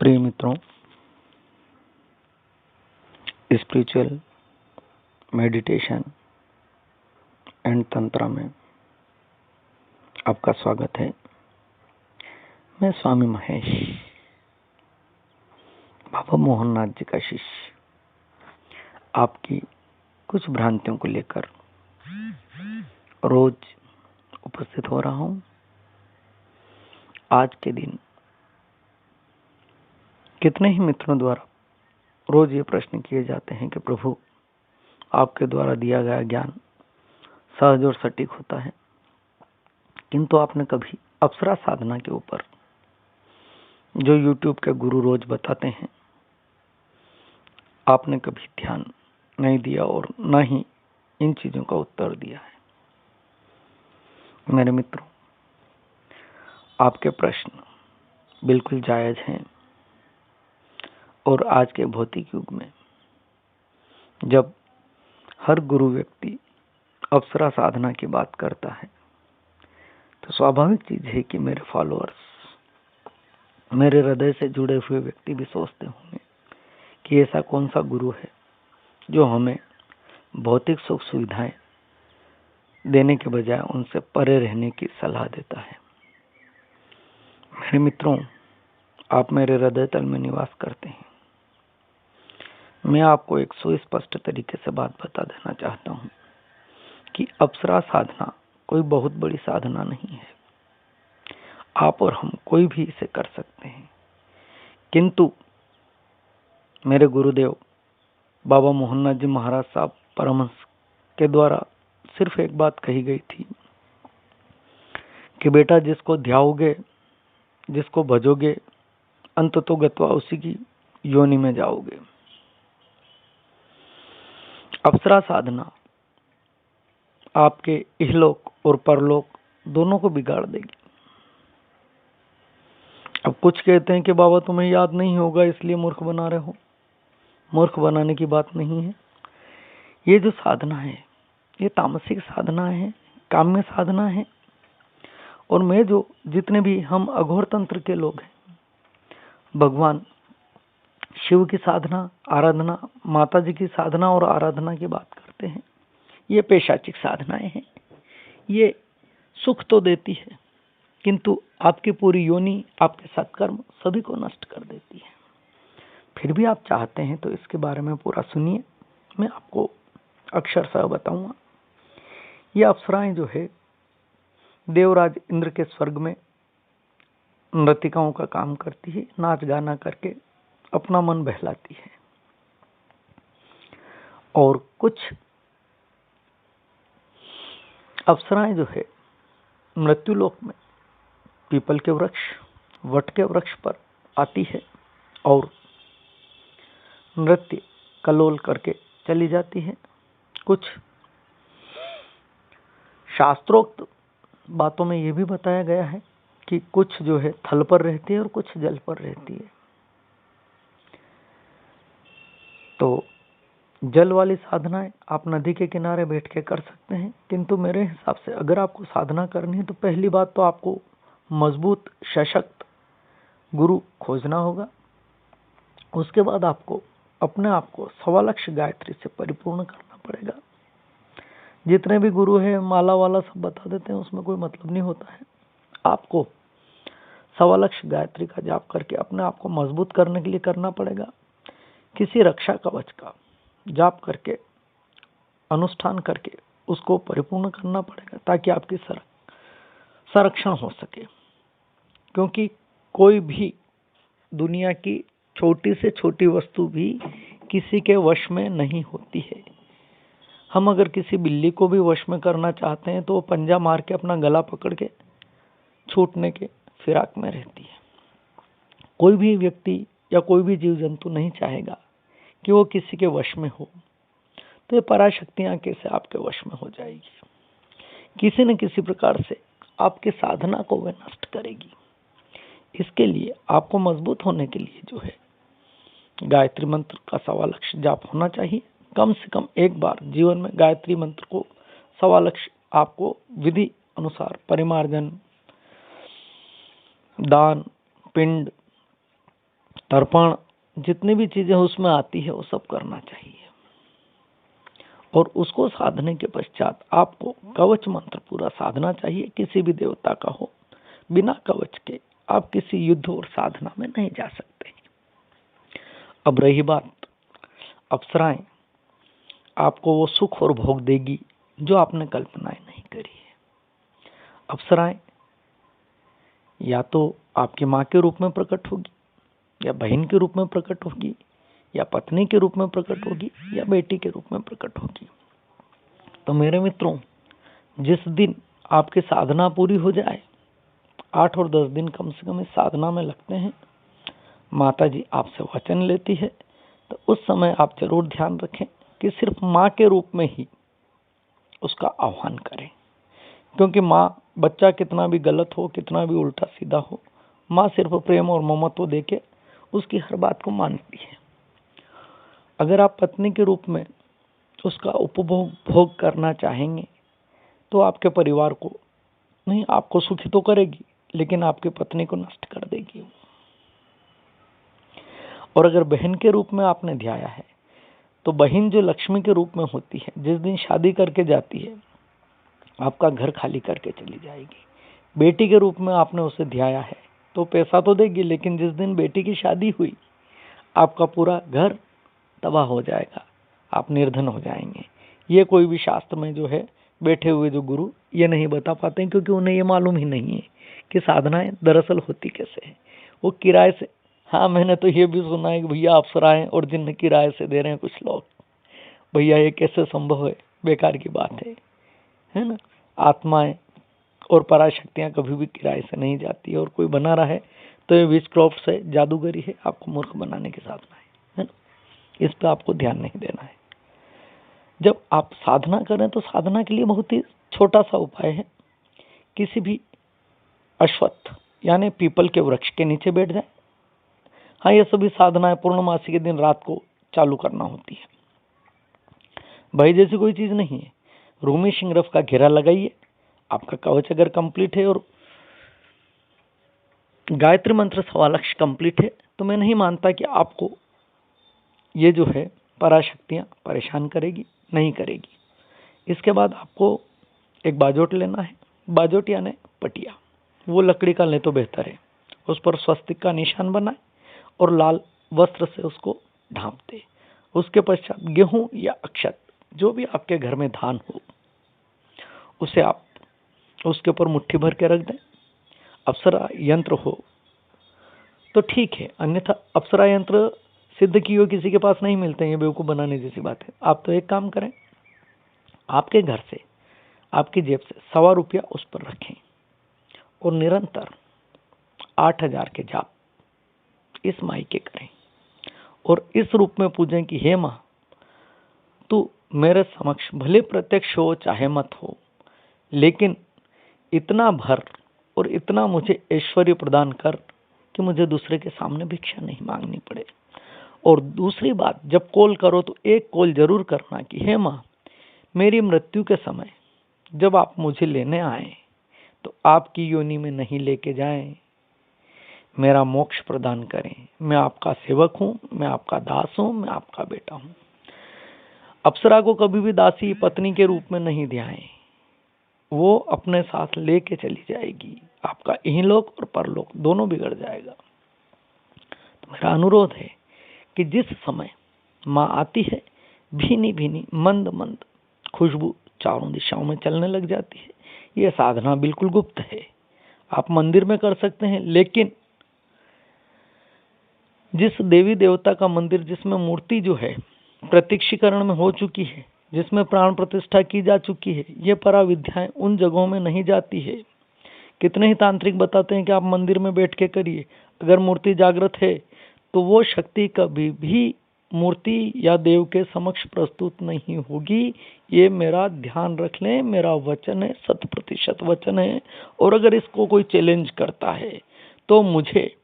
प्रिय मित्रों, spiritual meditation and तंत्र में आपका स्वागत है। मैं स्वामी महेश, बाबा मोहननाथ जी का शिष्य, आपकी कुछ भ्रांतियों को लेकर रोज उपस्थित हो रहा हूं। आज के दिन कितने ही मित्रों द्वारा रोज ये प्रश्न किए जाते हैं कि प्रभु, आपके द्वारा दिया गया ज्ञान सहज और सटीक होता है, किंतु आपने कभी अप्सरा साधना के ऊपर जो YouTube के गुरु रोज बताते हैं, आपने कभी ध्यान नहीं दिया और न ही इन चीजों का उत्तर दिया है। मेरे मित्रों, आपके प्रश्न बिल्कुल जायज हैं और आज के भौतिक युग में जब हर गुरु व्यक्ति अप्सरा साधना की बात करता है तो स्वाभाविक चीज है कि मेरे फॉलोअर्स, मेरे हृदय से जुड़े हुए व्यक्ति भी सोचते होंगे कि ऐसा कौन सा गुरु है जो हमें भौतिक सुख सुविधाएं देने के बजाय उनसे परे रहने की सलाह देता है। मेरे मित्रों, आप मेरे हृदय तल में निवास करते हैं। मैं आपको एक सुस्पष्ट तरीके से बात बता देना चाहता हूं कि अप्सरा साधना कोई बहुत बड़ी साधना नहीं है। आप और हम कोई भी इसे कर सकते हैं, किंतु मेरे गुरुदेव बाबा मोहननाथ जी महाराज साहब परमहंस के द्वारा सिर्फ एक बात कही गई थी कि बेटा, जिसको ध्याओगे, जिसको भजोगे, अंततो गत्वा उसी की योनि में जाओगे। अप्सरा साधना आपके इहलोक और परलोक दोनों को बिगाड़ देगी। अब कुछ कहते हैं कि बाबा तुम्हें याद नहीं होगा इसलिए मूर्ख बना रहे हो। मूर्ख बनाने की बात नहीं है। ये जो साधना है ये तामसिक साधना है, काम्य साधना है। और मैं जो जितने भी हम अघोर तंत्र के लोग हैं, भगवान शिव की साधना, आराधना, माता जी की साधना और आराधना की बात करते हैं, ये पैशाचिक साधनाएं हैं। ये सुख तो देती है किंतु आपकी पूरी योनि, आपके सत्कर्म सभी को नष्ट कर देती है। फिर भी आप चाहते हैं तो इसके बारे में पूरा सुनिए, मैं आपको अक्षरशः बताऊंगा। ये अप्सराएं जो है देवराज इंद्र के स्वर्ग में नृतिकाओं का काम करती है, नाच गाना करके अपना मन बहलाती है। और कुछ अप्सराएं जो है मृत्युलोक में पीपल के वृक्ष, वट के वृक्ष पर आती है और नृत्य कलोल करके चली जाती है। कुछ शास्त्रोक्त बातों में यह भी बताया गया है कि कुछ जो है थल पर रहती है और कुछ जल पर रहती है। तो जल वाली साधनाएं आप नदी के किनारे बैठ के कर सकते हैं, किंतु मेरे हिसाब से अगर आपको साधना करनी है तो पहली बात तो आपको मजबूत सशक्त गुरु खोजना होगा। उसके बाद आपको अपने आप को 1.25 गायत्री से परिपूर्ण करना पड़ेगा। जितने भी गुरु है माला वाला सब बता देते हैं, उसमें कोई मतलब नहीं होता है। आपको 1.25 गायत्री का जाप करके अपने आप को मजबूत करने के लिए करना पड़ेगा। किसी रक्षा कवच का जाप करके, अनुष्ठान करके उसको परिपूर्ण करना पड़ेगा ताकि आपकी संरक्षण हो सके। क्योंकि कोई भी दुनिया की छोटी से छोटी वस्तु भी किसी के वश में नहीं होती है। हम अगर किसी बिल्ली को भी वश में करना चाहते हैं तो वो पंजा मार के अपना गला पकड़ के छूटने के फिराक में रहती है। कोई भी व्यक्ति या कोई भी जीव जंतु नहीं चाहेगा कि वो किसी के वश में हो। तो ये पराशक्तियां कैसे आपके वश में हो जाएगी? किसी न किसी प्रकार से आपकी साधना को वे नष्ट करेगी। इसके लिए आपको मजबूत होने के लिए जो है गायत्री मंत्र का 1.25 जाप होना चाहिए। कम से कम एक बार जीवन में गायत्री मंत्र को 1.25 आपको विधि अनुसार परिमार्जन, दान, पिंड, तर्पण, जितनी भी चीजें उसमें आती है वो सब करना चाहिए। और उसको साधने के पश्चात आपको कवच मंत्र पूरा साधना चाहिए। किसी भी देवता का हो, बिना कवच के आप किसी युद्ध और साधना में नहीं जा सकते। अब रही बात अप्सराएं, आपको वो सुख और भोग देगी जो आपने कल्पनाएं नहीं करी है। अप्सराएं या तो आपकी माँ के रूप में प्रकट होगी, या बहन के रूप में प्रकट होगी, या पत्नी के रूप में प्रकट होगी, या बेटी के रूप में प्रकट होगी। तो मेरे मित्रों, जिस दिन आपकी साधना पूरी हो जाए, 8 और 10 दिन कम से कम इस साधना में लगते हैं, माता जी आपसे वचन लेती है, तो उस समय आप जरूर ध्यान रखें कि सिर्फ माँ के रूप में ही उसका आह्वान करें। क्योंकि माँ, बच्चा कितना भी गलत हो, कितना भी उल्टा सीधा हो, माँ सिर्फ प्रेम और ममत्व देके उसकी हर बात को मानती है। अगर आप पत्नी के रूप में उसका भोग करना चाहेंगे तो आपके परिवार को नहीं, आपको सुखी तो करेगी लेकिन आपकी पत्नी को नष्ट कर देगी। और अगर बहन के रूप में आपने ध्याया है तो बहन जो लक्ष्मी के रूप में होती है, जिस दिन शादी करके जाती है आपका घर खाली करके चली जाएगी। बेटी के रूप में आपने उसे ध्याया है तो पैसा तो देगी, लेकिन जिस दिन बेटी की शादी हुई आपका पूरा घर तबाह हो जाएगा, आप निर्धन हो जाएंगे। ये कोई भी शास्त्र में जो है बैठे हुए जो गुरु ये नहीं बता पाते हैं, क्योंकि उन्हें ये मालूम ही नहीं है कि साधनाएं दरअसल होती कैसे है। वो किराए से, हाँ मैंने तो ये भी सुना है कि भैया अप्सराएं और जिन्न किराए से दे रहे हैं कुछ लोग। भैया ये कैसे संभव है? बेकार की बात है ना। आत्माएं और पराशक्तियां कभी भी किराए से नहीं जाती है, और कोई बना रहा है तो ये विचक्रॉफ्ट है, जादूगरी है, आपको मूर्ख बनाने की साधना है ना। इस पर आपको ध्यान नहीं देना है। जब आप साधना करें तो साधना के लिए बहुत ही छोटा सा उपाय है। किसी भी अश्वत्थ यानी पीपल के वृक्ष के नीचे बैठ जाए। हाँ, ये सभी साधनाएं पूर्णमासी के दिन रात को चालू करना होती है। भाई जैसी कोई चीज नहीं है। रूमी शिंगरफ का घेरा लगाइए। आपका कवच अगर कंप्लीट है और गायत्री मंत्र 1.25 लाख कंप्लीट है तो मैं नहीं मानता कि आपको ये जो है पराशक्तियां परेशान करेगी, नहीं करेगी। इसके बाद आपको एक बाजोट लेना है। बाजोट यानी पटिया, वो लकड़ी का ले तो बेहतर है। उस पर स्वस्तिक का निशान बनाए और लाल वस्त्र से उसको ढांप दे। उसके पश्चात गेहूं या अक्षत, जो भी आपके घर में धान हो, उसे आप उसके ऊपर मुट्ठी भर के रख दें। अप्सरा यंत्र हो तो ठीक है, अन्यथा अप्सरा यंत्र सिद्ध किए किसी के पास नहीं मिलते हैं, ये बेवकूफ बनाने जैसी बात है। आप तो एक काम करें, आपके घर से, आपकी जेब से 1.25 रुपया उस पर रखें और निरंतर 8000 के जाप इस माई के करें और इस रूप में पूजें कि हे मां, तू मेरे समक्ष भले प्रत्यक्ष हो चाहे मत हो, लेकिन इतना भर और इतना मुझे ऐश्वर्य प्रदान कर कि मुझे दूसरे के सामने भिक्षा नहीं मांगनी पड़े। और दूसरी बात, जब कॉल करो तो एक कॉल जरूर करना कि हे मां, मेरी मृत्यु के समय जब आप मुझे लेने आए तो आपकी योनि में नहीं लेके जाएं, मेरा मोक्ष प्रदान करें। मैं आपका सेवक हूं, मैं आपका दास हूं, मैं आपका बेटा हूं। अप्सरा को कभी भी दासी पत्नी के रूप में नहीं ध्याएं, वो अपने साथ लेके चली जाएगी। आपका इहलोक और परलोक दोनों बिगड़ जाएगा। तो मेरा अनुरोध है कि जिस समय माँ आती है, भीनी भीनी मंद मंद खुशबू चारों दिशाओं में चलने लग जाती है। यह साधना बिल्कुल गुप्त है, आप मंदिर में कर सकते हैं, लेकिन जिस देवी देवता का मंदिर जिसमें मूर्ति जो है प्रत्यक्षीकरण में हो चुकी है, जिसमें प्राण प्रतिष्ठा की जा चुकी है, ये पराविद्याएं उन जगहों में नहीं जाती है। कितने ही तांत्रिक बताते हैं कि आप मंदिर में बैठ के करिए, अगर मूर्ति जागृत है तो वो शक्ति कभी भी मूर्ति या देव के समक्ष प्रस्तुत नहीं होगी। ये मेरा ध्यान रख लें, मेरा वचन है, 100% वचन है। और अगर इसको कोई चैलेंज करता है तो मुझे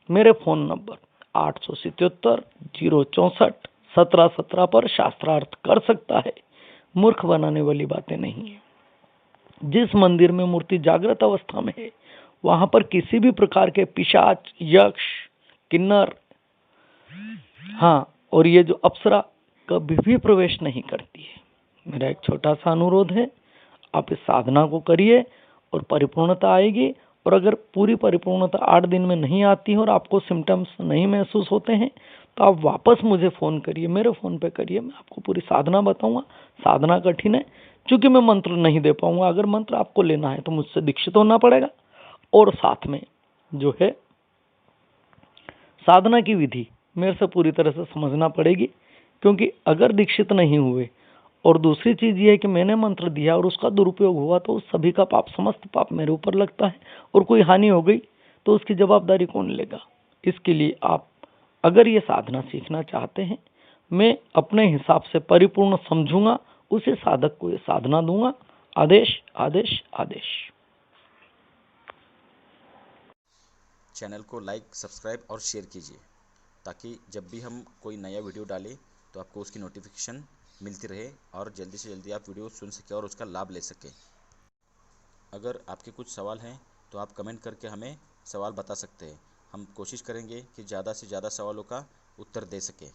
मेरे फोन नंबर 877-064-1717 पर शास्त्रार्थ कर सकता है। मूर्ख बनाने वाली बातें नहीं है। जिस मंदिर में मूर्ति जागृत अवस्था में है, वहां पर किसी भी प्रकार के पिशाच, यक्ष, किन्नर हाँ, और ये जो अप्सरा कभी भी प्रवेश नहीं करती है। मेरा एक छोटा सा अनुरोध है, आप इस साधना को करिए और परिपूर्णता आएगी। और अगर पूरी परिपूर्णता 8 दिन में नहीं आती है और आपको सिम्टम्स नहीं महसूस होते हैं तो आप वापस मुझे फ़ोन करिए, मेरे फ़ोन पे करिए, मैं आपको पूरी साधना बताऊंगा। साधना कठिन है, चूंकि मैं मंत्र नहीं दे पाऊंगा। अगर मंत्र आपको लेना है तो मुझसे दीक्षित होना पड़ेगा और साथ में जो है साधना की विधि मेरे से पूरी तरह से समझना पड़ेगी। क्योंकि अगर दीक्षित नहीं हुए और दूसरी चीज ये है कि मैंने मंत्र दिया और उसका दुरुपयोग हुआ तो उस सभी का पाप, समस्त पाप मेरे ऊपर लगता है और कोई हानि हो गई तो उसकी जवाबदारी कौन लेगा। इसके लिए आप अगर ये साधना सीखना चाहते हैं, मैं अपने हिसाब से परिपूर्ण समझूंगा, उसी साधक को ये साधना दूंगा। आदेश आदेश आदेश। चैनल को लाइक, सब्सक्राइब और शेयर कीजिए ताकि जब भी हम कोई नया वीडियो डालें तो आपको उसकी नोटिफिकेशन मिलती रहे और जल्दी से जल्दी आप वीडियो सुन सकें और उसका लाभ ले सकें। अगर आपके कुछ सवाल हैं तो आप कमेंट करके हमें सवाल बता सकते हैं। हम कोशिश करेंगे कि ज़्यादा से ज़्यादा सवालों का उत्तर दे सकें।